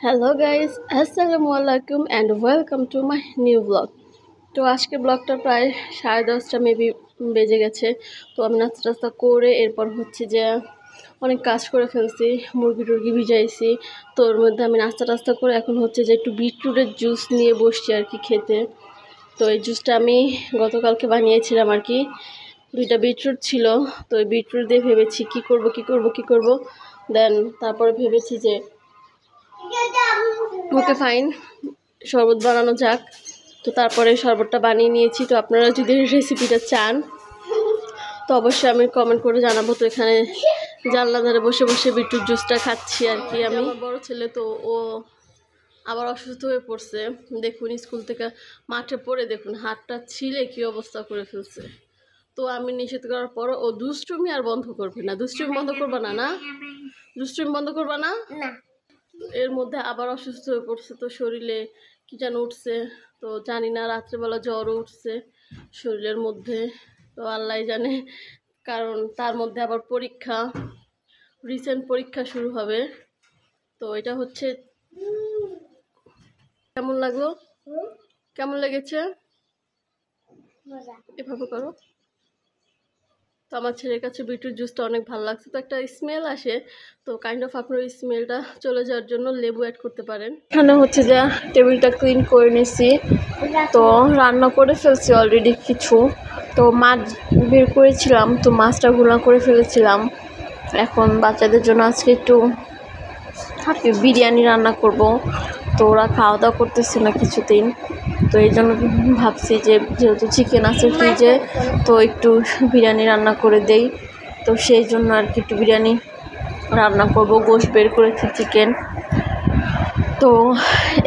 Hello guys, আসসালামু আলাইকুম and welcome to my new blog. তো আজকে ব্লগটা প্রায় 10:30 মেবি বেজে গেছে। তো আমি নাস্তা টাস্তা করে এরপর হচ্ছে যে অনেক কাজ করে ফেলছি, মুরগি টুরগি ভিজাইছি। তো ওর মধ্যে আমি নাস্তা টাস্তা করে এখন হচ্ছে যে একটু বিটরুটের জুস নিয়ে বসছি আর কি খেতে। তো এই জুসটা আমি গতকালকে বানিয়েছিলাম আর কি। 2টা বিটরুট ছিল, তো ওই বিটরুট দিয়ে ভেবেছি কী করব। দেন তারপরে ভেবেছি যে ওকে ফাইন, শরবত বানানো যাক। তো তারপরে শরবতটা বানিয়ে নিয়েছি। তো আপনারা যদি রেসিপিটা চান তো অবশ্যই আমি কমেন্ট করে জানাবো। তো এখানে জানলা ধারে বসে বসে বিটরুট জুসটা খাচ্ছি আর কি। আমি আমার বড় ছেলে তো ও আবার অসুস্থ হয়ে পড়ছে। দেখুন স্কুল থেকে মাঠে পড়ে দেখুন হাতটা ছিলে কী অবস্থা করে ফেলছে। তো আমি নিষেধ করার পর ও দুষ্টুমি আর বন্ধ করবে না। দুষ্টুমি বন্ধ করবা না? না দুষ্টুমি বন্ধ করবা না? এর মধ্যে আবার অসুস্থ হয়ে পড়ছে। তো শরীরে কি যেন উঠছে, তো জানি না, রাত্রেবেলা জ্বরও উঠছে শরীরের মধ্যে। তো আল্লাহ জানে, কারণ তার মধ্যে আবার পরীক্ষা, রিসেন্ট পরীক্ষা শুরু হবে। তো এটা হচ্ছে, কেমন লাগলো, কেমন লেগেছে এভাবে করো। তো আমার ছেলের কাছে বিটরুট জুসটা অনেক ভালো লাগছে। তো একটা স্মেল আসে, তো কাইন্ড অফ আপনার ওই স্মেলটা চলে যাওয়ার জন্য লেবু অ্যাড করতে পারেন। এখানে হচ্ছে যে টেবিলটা ক্লিন করে নিছি, তো রান্না করে ফেলছি অলরেডি কিছু। তো মাছ বের করেছিলাম, তো মাছটা গুঁড়া করে ফেলেছিলাম। এখন বাচ্চাদের জন্য আজকে একটু বিরিয়ানি রান্না করব। তো ওরা খাওয়া দাওয়া করতেছে না কিছুদিন, তো এই জন্য ভাবছি যে যেহেতু চিকেন আছে ফ্রিজে, তো একটু বিরিয়ানি রান্না করে দেই। তো সেই জন্য আর কি একটু বিরিয়ানি রান্না করব। গোশত বের করেছি, চিকেন। তো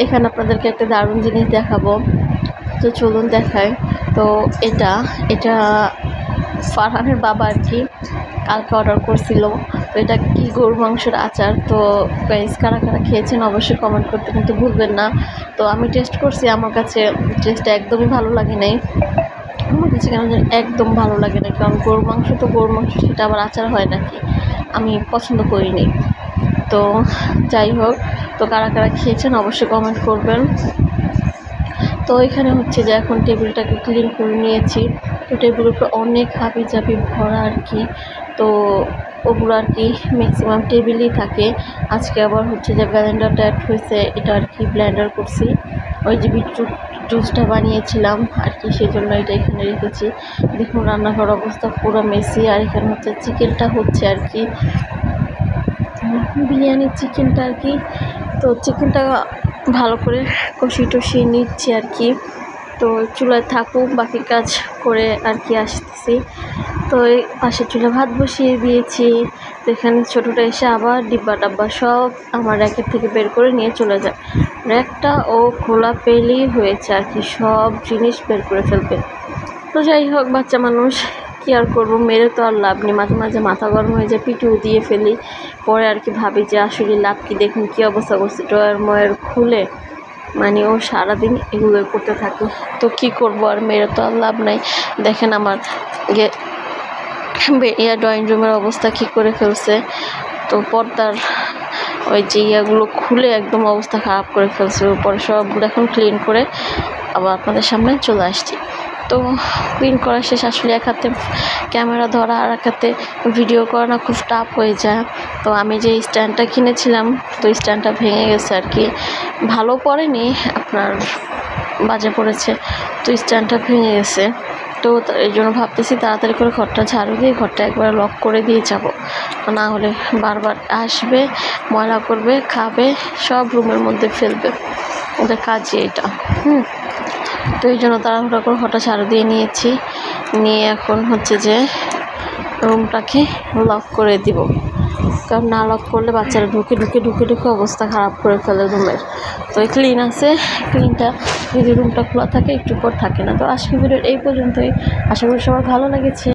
এখানে আপনাদেরকে একটা দারুণ জিনিস দেখাবো, তো চলুন দেখায়। তো এটা ফারহানের বাবা আর কি কালকে অর্ডার করছিল। তো এটা কি গরুর মাংসের আচার। তো গাইস কারা কারা খেয়েছেন অবশ্যই কমেন্ট করতে কিন্তু ভুলবেন না। তো আমি টেস্ট করছি, আমার কাছে টেস্টটা একদমই ভালো লাগে নাই। আমার কাছে কেন জানি একদম ভালো লাগে না, কারণ গরুর মাংস তো গরুর মাংস, সেটা আবার আচার হয় নাকি, আমি পছন্দ করিনি। তো যাই হোক, তো কারা কারা খেয়েছেন অবশ্যই কমেন্ট করবেন। তো এখানে হচ্ছে যে এখন টেবিলটাকে ক্লিন করে নিয়েছি। তো টেবিলের উপর অনেক হাবি জাবি ভরা আর কি। তো ওগুলো আর কি ম্যাক্সিমাম টেবিলই থাকে। আজকে আবার হচ্ছে যে ব্লেন্ডারটা অ্যাড হয়েছে, এটা আর কি ব্লেন্ডার করছি। ওই যে বিটরুট জুসটা বানিয়েছিলাম আর কি, সেই জন্য এটা এখানে রেখেছি। দেখুন রান্নাঘর অবস্থা পুরো মেসি। আর এখানে হচ্ছে চিকেনটা হচ্ছে আর কি, বিরিয়ানির চিকেনটা আর কি। তো চিকেনটা ভালো করে কষিয়ে নিচ্ছি আর কি। তো চুলায় থাকুক, বাকি কাজ করে আর কি আসতেছি। তো এই পাশের চুলায় ভাত বসিয়ে দিয়েছি। তো এখানে ছোটোটা এসে আবার ডিব্বা ডাব্বা সব আমার র্যাকের থেকে বের করে নিয়ে চলে যায়। র্যাকটা ও খোলা পেলেই হয়েছে আর কি, সব জিনিস বের করে ফেলবে। তো যাই হোক, বাচ্চা মানুষ কী আর করবো, মেরে তো আর লাভ নেই। মাঝে মাঝে মাথা গরম হয়ে যায়, পিটিও দিয়ে ফেলি। পরে আর কি ভাবি যে আসলে লাভ কি। দেখুন কী অবস্থা করছে, ড্রয়ার ময়ার খুলে, মানে ও সারাদিন এগুলোই করতে থাকে। তো কি করব, আর মেরে তো আর লাভ নাই। দেখেন আমার ড্রয়িং রুমের অবস্থা কী করে ফেলছে। তো পর্দার ওই যে ইয়াগুলো খুলে একদম অবস্থা খারাপ করে ফেলছে। পরে সবগুলো এখন ক্লিন করে আবার আপনাদের সামনে চলে আসছি। তো ক্লিন করা শেষ। আসলে এক হাতে ক্যামেরা ধরা আর এক হাতে ভিডিও করা না খুব টাফ হয়ে যায়। তো আমি যে স্ট্যান্ডটা কিনেছিলাম, তো স্ট্যান্ডটা ভেঙে গেছে আর কি, ভালো পড়েনি, আপনার বাজে পড়েছে। তো স্ট্যান্ডটা ভেঙে গেছে। তো এই জন্য ভাবতেছি তাড়াতাড়ি করে ঘরটা ঝাড়ু দিয়ে ঘরটা একবার লক করে দিয়ে যাব, না হলে বারবার আসবে, ময়লা করবে, খাবে, সব রুমের মধ্যে ফেলবে। ওদের কাজই এটা। তো এই জন্য তাড়াহুড়া করে ঘরটা ঝাড়ু দিয়ে নিয়েছি। নিয়ে এখন হচ্ছে যে রুমটাকে লক করে দিব, কারণ না লক করলে বাচ্চারা ঢুকে অবস্থা খারাপ করে ফেলে রুমের। তো ক্লিন আছে, ক্লিনটা যদি রুমটা খোলা থাকে একটু পর থাকে না। তো আজকে ভিডিওর এই পর্যন্তই, আশা করি সবার ভালো লেগেছে।